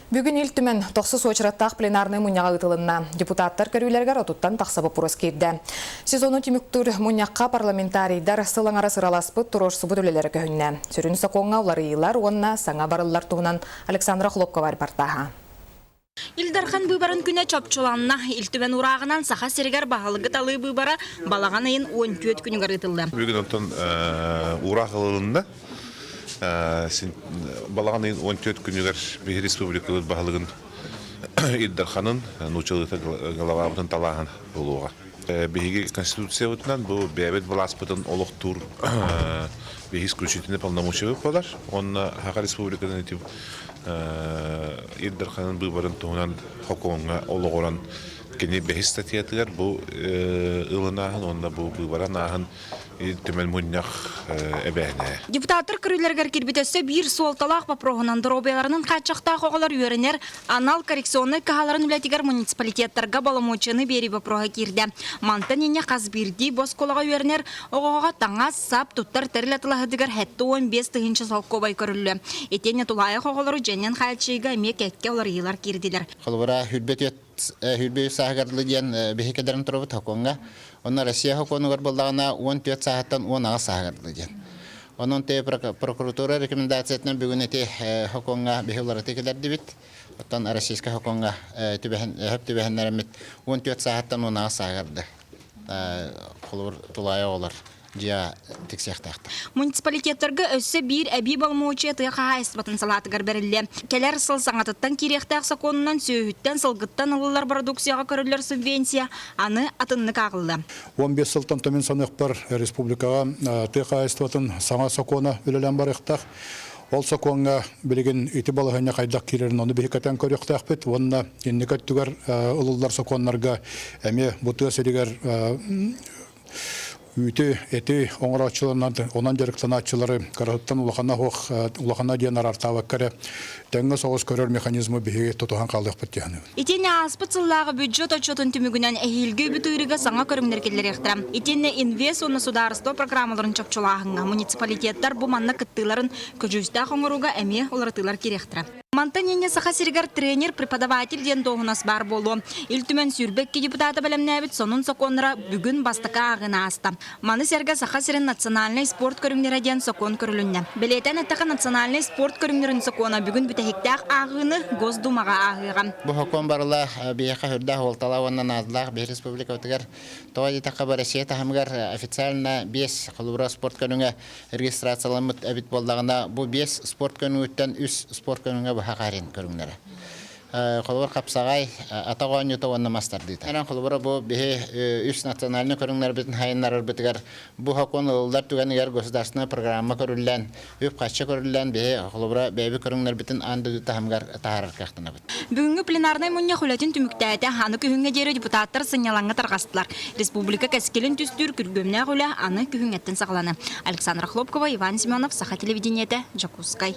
Бүгін илтімен тоқсыз очыраттақ пленарны мұнyağa ұтылынна. Депутаттар көрілерге отуттан тақсабы пұрыс кейді. Сезону теміктір мұняққа парламентарийдар сылаңары сыраласпыт тұрош сұбыт өлелері көхінне. Сүрін сақоңға олары елар, онына саңа барылар туғынан Александра Хлопкова репортажа. Илдархан быбарын күне чопчуланна, илтүбен урағынан саха серегер бағалығы талы быбара балаған айын 14 күні ғарытылды. Бүгін онтан урaq алылында балаған айын 14 күнігер бір республикалық бағалығын Илдарханын нучылыты ғалавабытын талаған болуға. Беги конституция өтінен бұл бәбет баласпытын олық тур беги исключительный полномочия выпадар. Он Хақа республикадан етіп Илдарханын быбарын туғынан хокуңа олық оран кені бәхі статиятығар бұл ылынағын, онда бұл быбаран ағын төмел мұннақ әбәне. Депутаттар көрілергер кербетесі бір суалталақ бапроғынан дұробияларының қатшақта қоғалар үйерінер анал коррекционный кағаларын үләтігер муниципалитеттарға баламочыны бері бапроға керді. Мантан ене қазбірді бос қолаға үйерінер оғаға таңа сап тұттар тәрілетілігідігер хәтті 15 тұхыншы салқобай көрілі. Етене тұлайы қоғалары жәнен қайатшыға мек әтке олар елар керділер. Хүлбей сағағарлы ден бейкедерін тұрыбы тақуынға. Оны Россия хокуынығыр болдағына 14 сағаттан 10 аға сағағарлы ден. Оның те прокуратура рекомендациятынан бүгін әте хокуынға бейхулары текелерді бит. Оттан Российска хокуынға әп түбәхінлерімет 14 сағаттан 10 аға сағағарды. Құлыр тұлайы олар. Муниципалитеттерге өссі бір әбей балмуычы тұяқа айыстыбатын салатығар бәрілі. Келер сыл саңатыттан керектәқ сақонынан сөйіттен сылғыттан ұлылар продукцияға көрілер субвенция, аны атынны қағылды. 15 сылтан төмен санық бар республикаға тұяқа айыстыбатын саңа сақона үлілен бар иқтақ. Ол сақонға білген үті балығына қайдақ керерін оны бейкатан көріқтақ бет. Онына еннекат түгер ұлылар сақонларға әме бұты сәрігер Үті, әті оңырақчыларынан, онан жарықтанатчылары қарағыттан улақана дейін арартауы кәрі тәңгі соғыз көрер механизмі бейге тұтуған қалдық біттіғаны. Итене аспыцыллағы бюджет отчетын түмігінен әйілгі бүтірігі саңа көріңдер келдер ектірі. Итене инвест оны сударысто программаларын чапчулағыңа муниципалитеттар бұл манна кыттыларын көжүсті қоңыруға әме олартылар керектірі. Мантанене саха сиргар тренер, преподаватель ден доғынас бар болу. Илтүмен сүрбекке депутаты бәлемнәбіт сонун соконра бүгін бастыка ағына аста. Маны серге саха сирен национальный спорт көріңдері ден сокон көрілінне. Білетен әттіға национальный спорт көріңдерін сокона бүгін бүтәхіктәқ ағыны Госдумаға ағыған. Бұл хокон барыла бейқа хүрдә олтала оннан азлақ бей республика өтігер. Тоғады таққа бар әсия тахымгар официалына 5 құлыбыра спорт көріңі регистрациялымыт әбіт болдағына бұл 5 спорт көріңі өттен 3 спорт көріңі Хақарин көріңдері. Қолыбыр қапсағай атағуан еті онны мастар дейді. Әрін қолыбыры бұл бейі үш национальны көріңдер бітін хайынлар бітігер. Бұл хақуын ұлылар түгенігер государственный программа көрілілен, өп қатшы көрілілен бейі қолыбыры бейбі көріңдер бітін анды дүті хамгар тағарыр қақтына біт. Бүгінгі пленарнай мұнне құлатын түміктәйті аны күхінге дері депутаттар сыңялаңы тарғастылар. Республика кәскелін түстүр күргөміне құля аны күхінгеттен сағыланы. Александра Хлопкова, Иван Семенов, Саха телевидениеті, Жакускай.